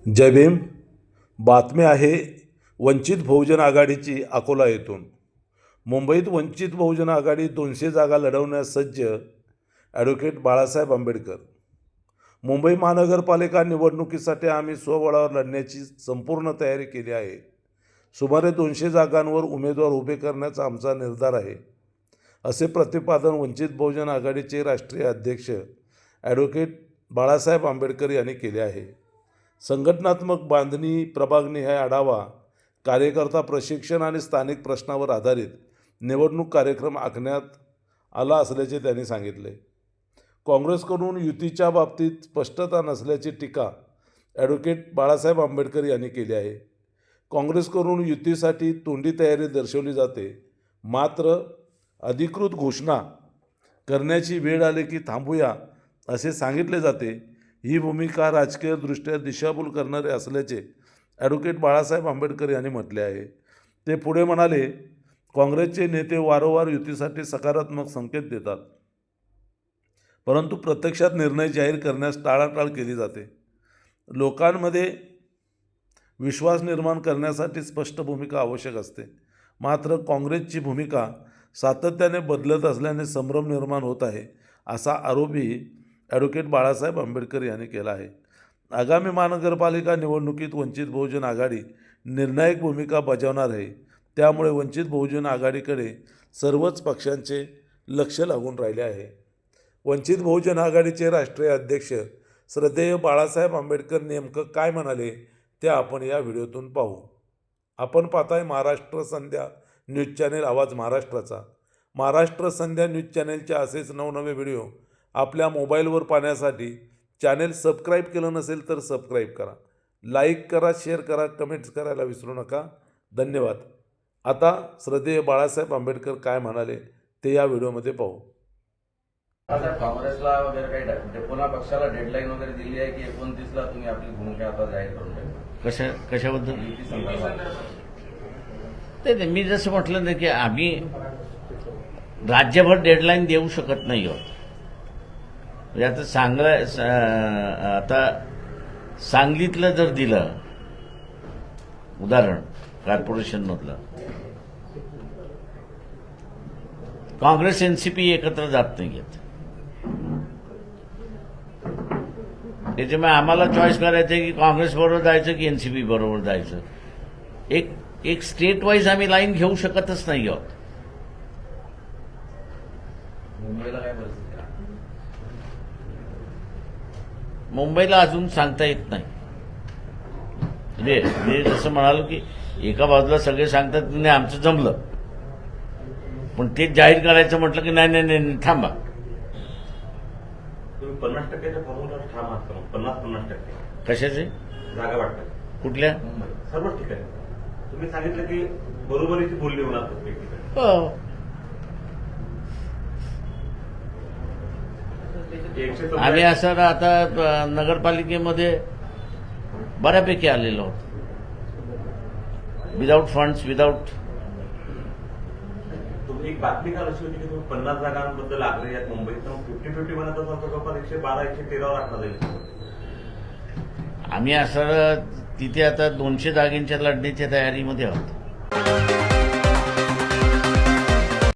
जय भीम. बातमी आहे वंचित बहुजन आघाडीची अकोला येथून. मुंबईत वंचित बहुजन आघाडी 200 जागा लढवण्यास सज्ज. ॲडव्होकेट बाळासाहेब आंबेडकर. मुंबई महानगरपालिका निवडणुकीसाठी आम्ही स्वबळावर लढण्याची संपूर्ण तयारी केली आहे. सुमारे 200 जागांवर उमेदवार उभे करण्याचा आमचा निर्धार आहे, असे प्रतिपादन वंचित बहुजन आघाडीचे राष्ट्रीय अध्यक्ष ॲडव्होकेट बाळासाहेब आंबेडकर यांनी केले आहे. संघटनात्मक बांधणी, प्रभागनिहाय आढावा, कार्यकर्ता प्रशिक्षण आणि स्थानिक प्रश्नावर आधारित निवडणूक कार्यक्रम आखण्यात आला असल्याचे त्यांनी सांगितले. काँग्रेसकडून युतीच्या बाबतीत स्पष्टता नसल्याची टीका ॲडव्होकेट बाळासाहेब आंबेडकर यांनी केली आहे. काँग्रेसकडून युतीसाठी तोंडी तयारी दर्शवली जाते, मात्र अधिकृत घोषणा करण्याची वेळ आली की थांबूया असे सांगितले जाते. ही भूमिका राजकीयदृष्ट्या दिशाभूल करणारे असल्याचे ॲडव्होकेट बाळासाहेब आंबेडकर यांनी म्हटले आहे. ते पुढे म्हणाले, काँग्रेसचे नेते वारंवार युतीसाठी सकारात्मक संकेत देतात, परंतु प्रत्यक्षात निर्णय जाहीर करण्यास टाळाटाळ केली जाते. लोकांमध्ये विश्वास निर्माण करण्यासाठी स्पष्ट भूमिका आवश्यक असते, मात्र काँग्रेसची भूमिका सातत्याने बदलत असल्याने संभ्रम निर्माण होत आहे, असा आरोपही ॲडव्होकेट बाळासाहेब आंबेडकर यांनी केला आहे. आगामी महानगरपालिका निवडणुकीत वंचित बहुजन आघाडी निर्णायक भूमिका बजावणार आहे. त्यामुळे वंचित बहुजन आघाडीकडे सर्वच पक्षांचे लक्ष लागून राहिले आहे. वंचित बहुजन आघाडीचे राष्ट्रीय अध्यक्ष श्रद्धेय बाळासाहेब आंबेडकर नेमकं काय म्हणाले ते आपण या व्हिडिओतून पाहू. आपण पाहताय महाराष्ट्र संध्या न्यूज चॅनेल, आवाज महाराष्ट्राचा. महाराष्ट्र संध्या न्यूज चॅनेलचे असेच नवनवे व्हिडिओ आपल्या मोबाईलवर पाहण्यासाठी चॅनेल सबस्क्राईब केलं नसेल तर सबस्क्राईब करा, लाईक करा, शेअर करा, कमेंट्स करायला विसरू नका. धन्यवाद. आता श्रद्धेय बाळासाहेब आंबेडकर काय म्हणाले ते या व्हिडिओमध्ये पाहू. काँग्रेसला वगैरे काही पुन्हा पक्षाला डेडलाईन वगैरे दिली आहे की 29ला तुम्ही आपली भूमिका आता जाहीर करून द्या? कशाबद्दल? ते मी जसं म्हटलं ना की आम्ही राज्यभर डेडलाईन देऊ शकत नाही आहोत. म्हणजे आता सांगलीतलं जर दिलं उदाहरण, कॉर्पोरेशनमधलं, काँग्रेस एनसीपी एकत्र जात नाही आहेत. त्याच्यामुळे आम्हाला चॉईस करायचं की काँग्रेस बरोबर जायचं की एनसीपी बरोबर जायचं. एक स्टेट वाईज आम्ही लाईन घेऊ शकतच नाही आहोत. मुंबईला काय परिस्थिती? मुंबईला अजून सांगता येत नाही. म्हणजे मी जसं म्हणालो की एका बाजूला सगळे सांगतात नाही आमचं जमलं, पण ते जाहीर करायचं म्हटलं की नाही नाही नाही थांबा. तुम्ही 50%च्या फॉर्म्युलावर ठाम आहात का? 50-50% कशाचे जागा वाटतात कुठल्या? सर्वच ठिकाणी. तुम्ही सांगितलं की बरोबरीची बोलणी होणार प्रत्येक ठिकाणी. हो. आम्ही असं आता नगरपालिकेमध्ये बऱ्यापैकी आलेलो आहोत, विदाऊट फंड्स, विदाऊट. तुम्ही एक बातमी काल अशी होती की तुम्ही 50 जागांबद्दल आग्रही आहेत मुंबईत, तर 50-50 म्हणत असाल तर जवळपास 112-113 आकडा जाईल. आम्ही असं तिथे आता 200 जागेंच्या लढण्याच्या तयारीमध्ये आहोत.